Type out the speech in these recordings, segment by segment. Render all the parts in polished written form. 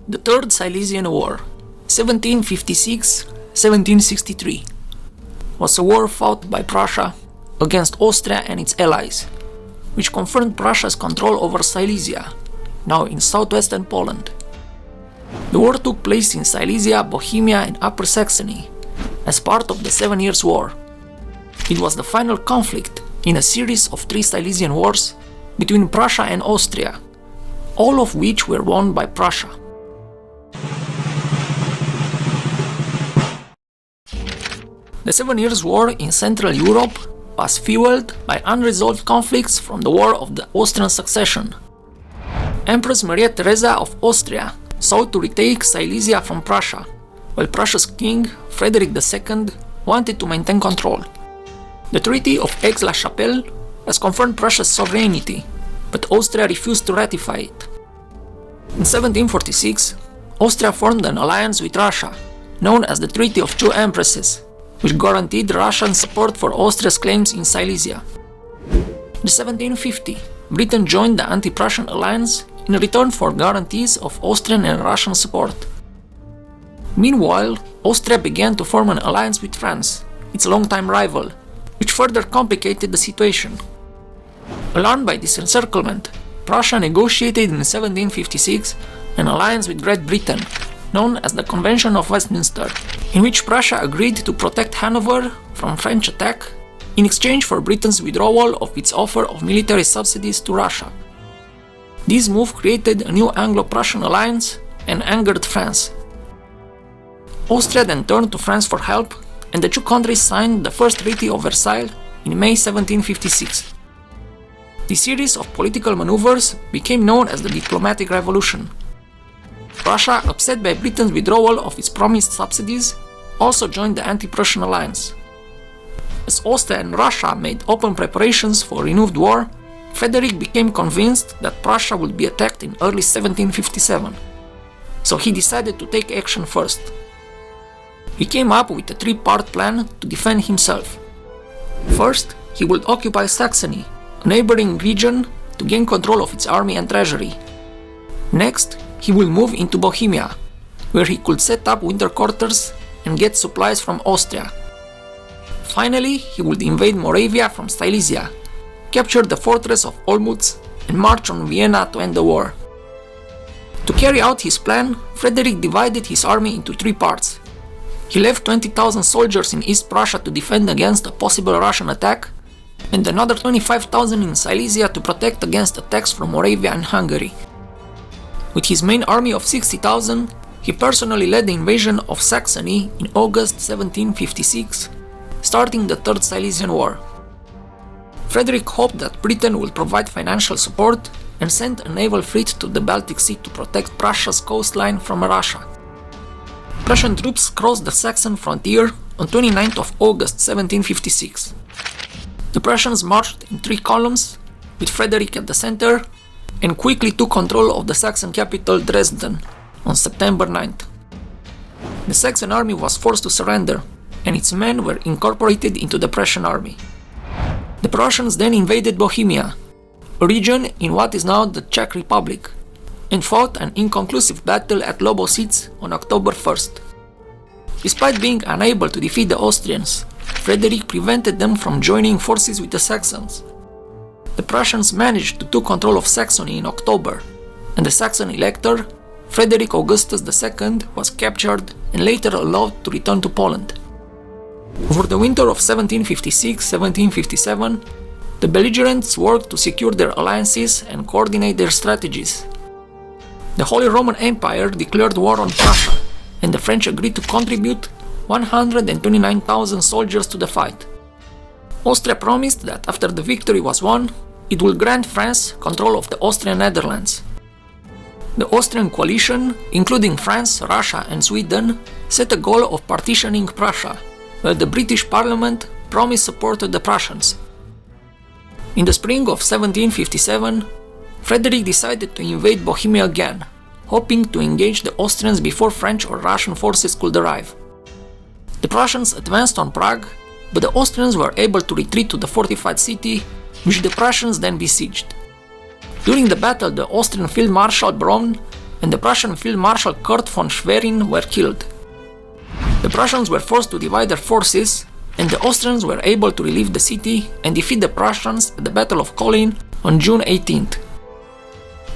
The Third Silesian War, 1756-1763, was a war fought by Prussia against Austria and its allies, which confirmed Prussia's control over Silesia, now in southwestern Poland. The war took place in Silesia, Bohemia, and Upper Saxony as part of the 7 Years' War. It was the final conflict in a series of 3 Silesian wars between Prussia and Austria, all of which were won by Prussia. The 7 Years' War in Central Europe was fueled by unresolved conflicts from the War of the Austrian Succession. Empress Maria Theresa of Austria sought to retake Silesia from Prussia, while Prussia's king, Frederick II, wanted to maintain control. The Treaty of Aix-la-Chapelle has confirmed Prussia's sovereignty, but Austria refused to ratify it. In 1746, Austria formed an alliance with Russia, known as the Treaty of Two Empresses, which guaranteed Russian support for Austria's claims in Silesia. In 1750, Britain joined the anti-Prussian alliance in return for guarantees of Austrian and Russian support. Meanwhile, Austria began to form an alliance with France, its longtime rival, which further complicated the situation. Alarmed by this encirclement, Prussia negotiated in 1756 an alliance with Great Britain, known as the Convention of Westminster, in which Prussia agreed to protect Hanover from French attack in exchange for Britain's withdrawal of its offer of military subsidies to Russia. This move created a new Anglo-Prussian alliance and angered France. Austria then turned to France for help, and the two countries signed the First Treaty of Versailles in May 1756. This series of political maneuvers became known as the Diplomatic Revolution. Prussia, upset by Britain's withdrawal of its promised subsidies, also joined the anti-Prussian alliance. As Austria and Russia made open preparations for renewed war, Frederick became convinced that Prussia would be attacked in early 1757, so he decided to take action first. He came up with a 3-part plan to defend himself. First, he would occupy Saxony, a neighboring region, to gain control of its army and treasury. Next, he would move into Bohemia, where he could set up winter quarters and get supplies from Austria. Finally, he would invade Moravia from Silesia, capture the fortress of Olmütz, and march on Vienna to end the war. To carry out his plan, Frederick divided his army into 3 parts. He left 20,000 soldiers in East Prussia to defend against a possible Russian attack, and another 25,000 in Silesia to protect against attacks from Moravia and Hungary. With his main army of 60,000, he personally led the invasion of Saxony in August 1756, starting the Third Silesian War. Frederick hoped that Britain would provide financial support and sent a naval fleet to the Baltic Sea to protect Prussia's coastline from Russia. Prussian troops crossed the Saxon frontier on 29th of August 1756. The Prussians marched in 3 columns, with Frederick at the center, and quickly took control of the Saxon capital Dresden on September 9th. The Saxon army was forced to surrender, and its men were incorporated into the Prussian army. The Prussians then invaded Bohemia, a region in what is now the Czech Republic, and fought an inconclusive battle at Lobositz on October 1st. Despite being unable to defeat the Austrians, Frederick prevented them from joining forces with the Saxons. The Prussians managed to take control of Saxony in October, and the Saxon elector, Frederick Augustus II, was captured and later allowed to return to Poland. Over the winter of 1756-1757, the belligerents worked to secure their alliances and coordinate their strategies. The Holy Roman Empire declared war on Prussia, and the French agreed to contribute 129,000 soldiers to the fight. Austria promised that after the victory was won, it would grant France control of the Austrian Netherlands. The Austrian coalition, including France, Russia, and Sweden, set a goal of partitioning Prussia, while the British Parliament promised support to the Prussians. In the spring of 1757, Frederick decided to invade Bohemia again, hoping to engage the Austrians before French or Russian forces could arrive. The Prussians advanced on Prague, but the Austrians were able to retreat to the fortified city, which the Prussians then besieged. During the battle, the Austrian Field Marshal Browne and the Prussian Field Marshal Kurt von Schwerin were killed. The Prussians were forced to divide their forces, and the Austrians were able to relieve the city and defeat the Prussians at the Battle of Kolin on June 18th.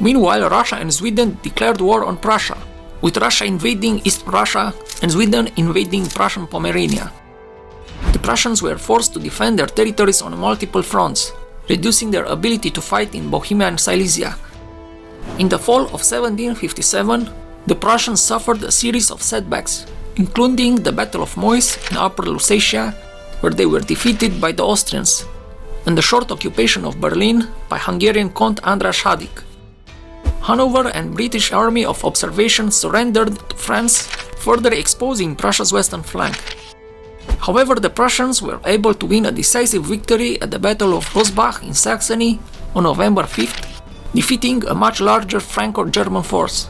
Meanwhile, Russia and Sweden declared war on Prussia, with Russia invading East Prussia and Sweden invading Prussian Pomerania. The Prussians were forced to defend their territories on multiple fronts, reducing their ability to fight in Bohemia and Silesia. In the fall of 1757, the Prussians suffered a series of setbacks, including the Battle of Moys in Upper Lusatia, where they were defeated by the Austrians, and the short occupation of Berlin by Hungarian Count Andras Hadik. Hanover and British Army of Observation surrendered to France, further exposing Prussia's western flank. However, the Prussians were able to win a decisive victory at the Battle of Rosbach in Saxony on November 5th, defeating a much larger Franco-German force.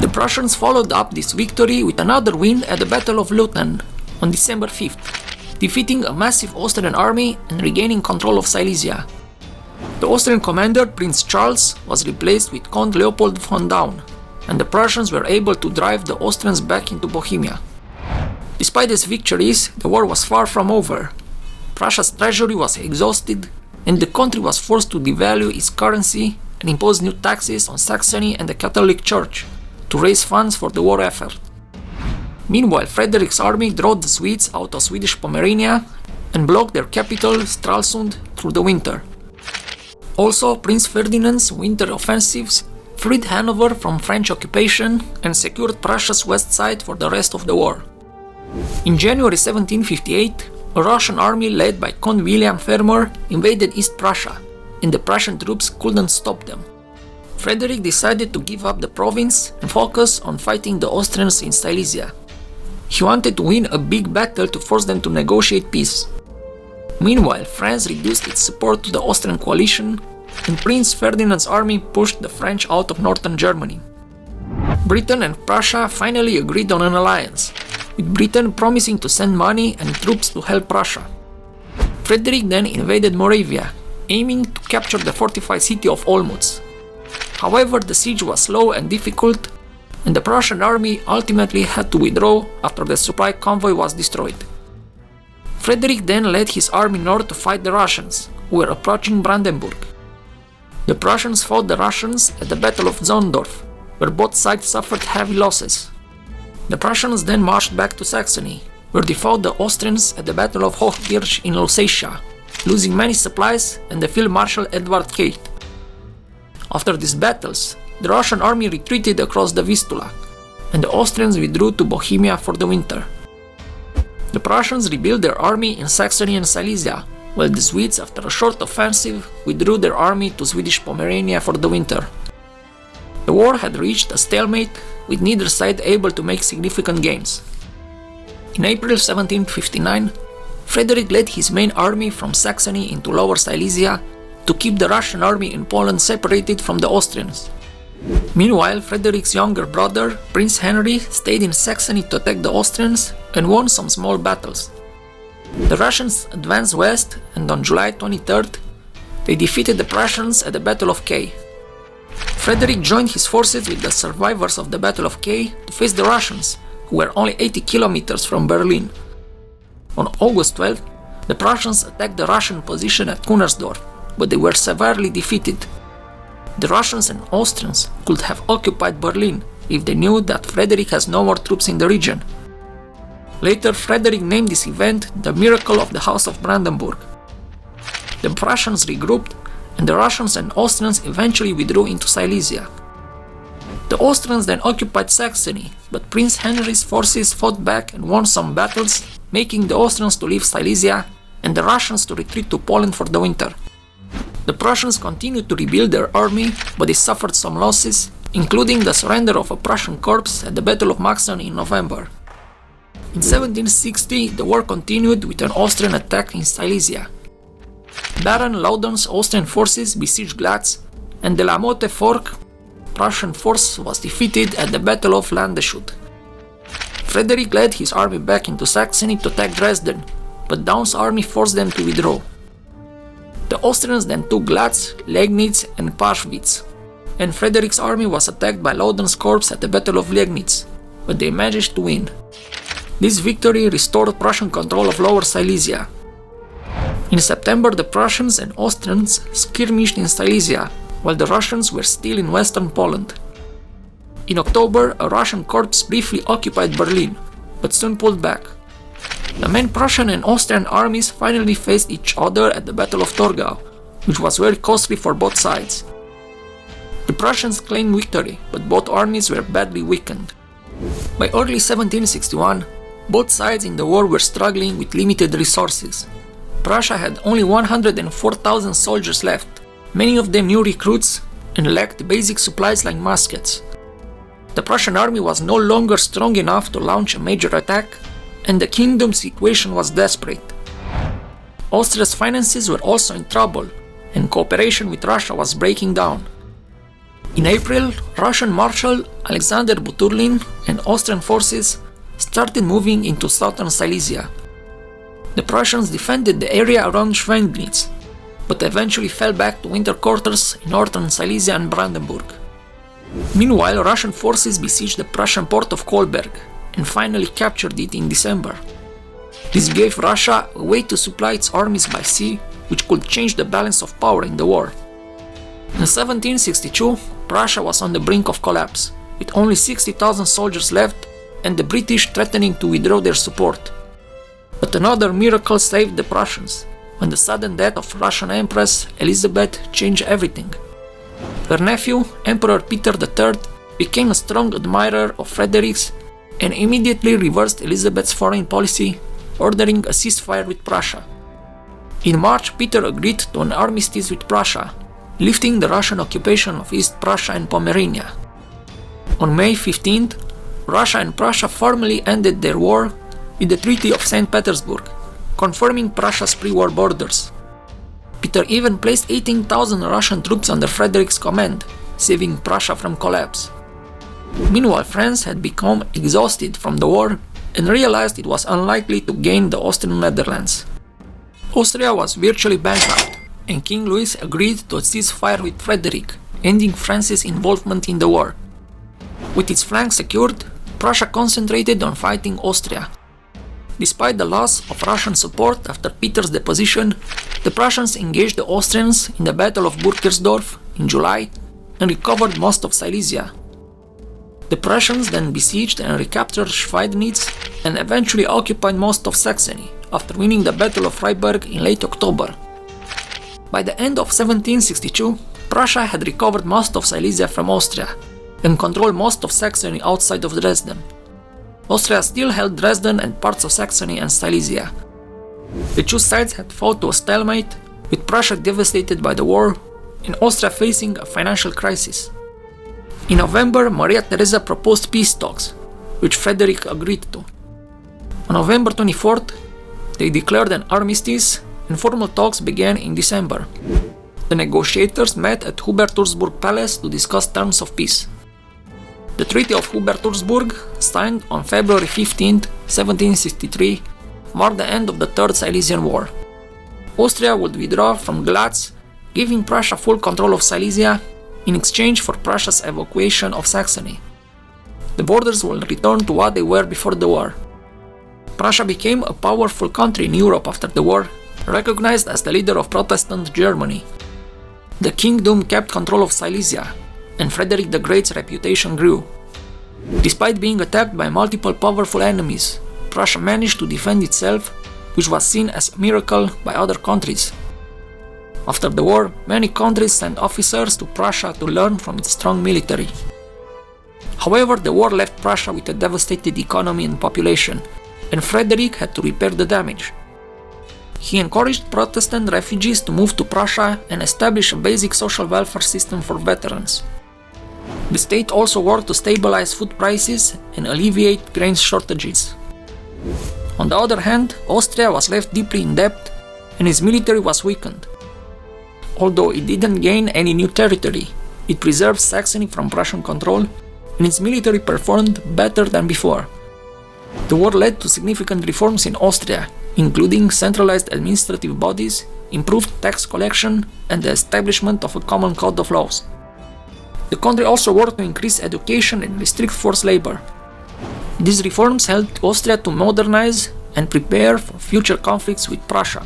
The Prussians followed up this victory with another win at the Battle of Leuthen on December 5th, defeating a massive Austrian army and regaining control of Silesia. The Austrian commander, Prince Charles, was replaced with Count Leopold von Daun, and the Prussians were able to drive the Austrians back into Bohemia. Despite these victories, the war was far from over. Prussia's treasury was exhausted, and the country was forced to devalue its currency and impose new taxes on Saxony and the Catholic Church to raise funds for the war effort. Meanwhile, Frederick's army drove the Swedes out of Swedish Pomerania and blocked their capital, Stralsund, through the winter. Also, Prince Ferdinand's winter offensives freed Hanover from French occupation and secured Prussia's west side for the rest of the war. In January 1758, a Russian army led by Count William Fermor invaded East Prussia, and the Prussian troops couldn't stop them. Frederick decided to give up the province and focus on fighting the Austrians in Silesia. He wanted to win a big battle to force them to negotiate peace. Meanwhile, France reduced its support to the Austrian coalition, and Prince Ferdinand's army pushed the French out of northern Germany. Britain and Prussia finally agreed on an alliance, with Britain promising to send money and troops to help Prussia. Frederick then invaded Moravia, aiming to capture the fortified city of Olmütz. However, the siege was slow and difficult, and the Prussian army ultimately had to withdraw after the supply convoy was destroyed. Frederick then led his army north to fight the Russians, who were approaching Brandenburg. The Prussians fought the Russians at the Battle of Zorndorf, where both sides suffered heavy losses. The Prussians then marched back to Saxony, where they fought the Austrians at the Battle of Hochkirch in Lusatia, losing many supplies and the Field Marshal Edward Keith. After these battles, the Russian army retreated across the Vistula, and the Austrians withdrew to Bohemia for the winter. The Prussians rebuilt their army in Saxony and Silesia, while the Swedes, after a short offensive, withdrew their army to Swedish Pomerania for the winter. The war had reached a stalemate, with neither side able to make significant gains. In April 1759, Frederick led his main army from Saxony into Lower Silesia to keep the Russian army in Poland separated from the Austrians. Meanwhile, Frederick's younger brother, Prince Henry, stayed in Saxony to attack the Austrians and won some small battles. The Russians advanced west, and on July 23rd, they defeated the Prussians at the Battle of Kay. Frederick joined his forces with the survivors of the Battle of Kay to face the Russians, who were only 80 kilometers from Berlin. On August 12th, the Prussians attacked the Russian position at Kunersdorf, but they were severely defeated. The Russians and Austrians could have occupied Berlin if they knew that Frederick has no more troops in the region. Later, Frederick named this event the Miracle of the House of Brandenburg. The Prussians regrouped, and the Russians and Austrians eventually withdrew into Silesia. The Austrians then occupied Saxony, but Prince Henry's forces fought back and won some battles, making the Austrians to leave Silesia and the Russians to retreat to Poland for the winter. The Prussians continued to rebuild their army, but they suffered some losses, including the surrender of a Prussian corps at the Battle of Maxen in November. In 1760, the war continued with an Austrian attack in Silesia. Baron Lauden's Austrian forces besieged Glatz, and the La Motte Fork Prussian force was defeated at the Battle of Landeshut. Frederick led his army back into Saxony to attack Dresden, but Daun's army forced them to withdraw. The Austrians then took Glatz, Liegnitz and Paschwitz, and Frederick's army was attacked by Lauden's corps at the Battle of Liegnitz, but they managed to win. This victory restored Prussian control of Lower Silesia. In September, the Prussians and Austrians skirmished in Silesia, while the Russians were still in western Poland. In October, a Russian corps briefly occupied Berlin, but soon pulled back. The main Prussian and Austrian armies finally faced each other at the Battle of Torgau, which was very costly for both sides. The Prussians claimed victory, but both armies were badly weakened. By early 1761, both sides in the war were struggling with limited resources. Prussia had only 104,000 soldiers left, many of them new recruits, and lacked basic supplies like muskets. The Prussian army was no longer strong enough to launch a major attack, and the kingdom's situation was desperate. Austria's finances were also in trouble, and cooperation with Russia was breaking down. In April, Russian Marshal Alexander Buturlin and Austrian forces started moving into southern Silesia. The Prussians defended the area around Schweidnitz, but eventually fell back to winter quarters in northern Silesia and Brandenburg. Meanwhile, Russian forces besieged the Prussian port of Kolberg and finally captured it in December. This gave Russia a way to supply its armies by sea, which could change the balance of power in the war. In 1762, Prussia was on the brink of collapse, with only 60,000 soldiers left and the British threatening to withdraw their support. But another miracle saved the Prussians, when the sudden death of Russian Empress Elizabeth changed everything. Her nephew, Emperor Peter III, became a strong admirer of Frederick's and immediately reversed Elizabeth's foreign policy, ordering a ceasefire with Prussia. In March, Peter agreed to an armistice with Prussia, lifting the Russian occupation of East Prussia and Pomerania. On May 15th, Russia and Prussia formally ended their war with the Treaty of St. Petersburg, confirming Prussia's pre-war borders. Peter even placed 18,000 Russian troops under Frederick's command, saving Prussia from collapse. Meanwhile, France had become exhausted from the war and realized it was unlikely to gain the Austrian Netherlands. Austria was virtually bankrupt, and King Louis agreed to a ceasefire with Frederick, ending France's involvement in the war. With its flank secured, Prussia concentrated on fighting Austria. Despite the loss of Russian support after Peter's deposition, the Prussians engaged the Austrians in the Battle of Burkersdorf in July and recovered most of Silesia. The Prussians then besieged and recaptured Schweidnitz and eventually occupied most of Saxony after winning the Battle of Freiburg in late October. By the end of 1762, Prussia had recovered most of Silesia from Austria and controlled most of Saxony outside of Dresden. Austria still held Dresden and parts of Saxony and Silesia. The two sides had fought to a stalemate, with Prussia devastated by the war and Austria facing a financial crisis. In November, Maria Theresa proposed peace talks, which Frederick agreed to. On November 24th, they declared an armistice and formal talks began in December. The negotiators met at Hubertusburg Palace to discuss terms of peace. The Treaty of Hubertusburg, signed on February 15, 1763, marked the end of the Third Silesian War. Austria would withdraw from Glatz, giving Prussia full control of Silesia in exchange for Prussia's evacuation of Saxony. The borders will return to what they were before the war. Prussia became a powerful country in Europe after the war, recognized as the leader of Protestant Germany. The kingdom kept control of Silesia, and Frederick the Great's reputation grew. Despite being attacked by multiple powerful enemies, Prussia managed to defend itself, which was seen as a miracle by other countries. After the war, many countries sent officers to Prussia to learn from its strong military. However, the war left Prussia with a devastated economy and population, and Frederick had to repair the damage. He encouraged Protestant refugees to move to Prussia and establish a basic social welfare system for veterans. The state also worked to stabilize food prices and alleviate grain shortages. On the other hand, Austria was left deeply in debt and its military was weakened. Although it didn't gain any new territory, it preserved Saxony from Prussian control and its military performed better than before. The war led to significant reforms in Austria, including centralized administrative bodies, improved tax collection, and the establishment of a common code of laws. The country also worked to increase education and restrict forced labor. These reforms helped Austria to modernize and prepare for future conflicts with Prussia.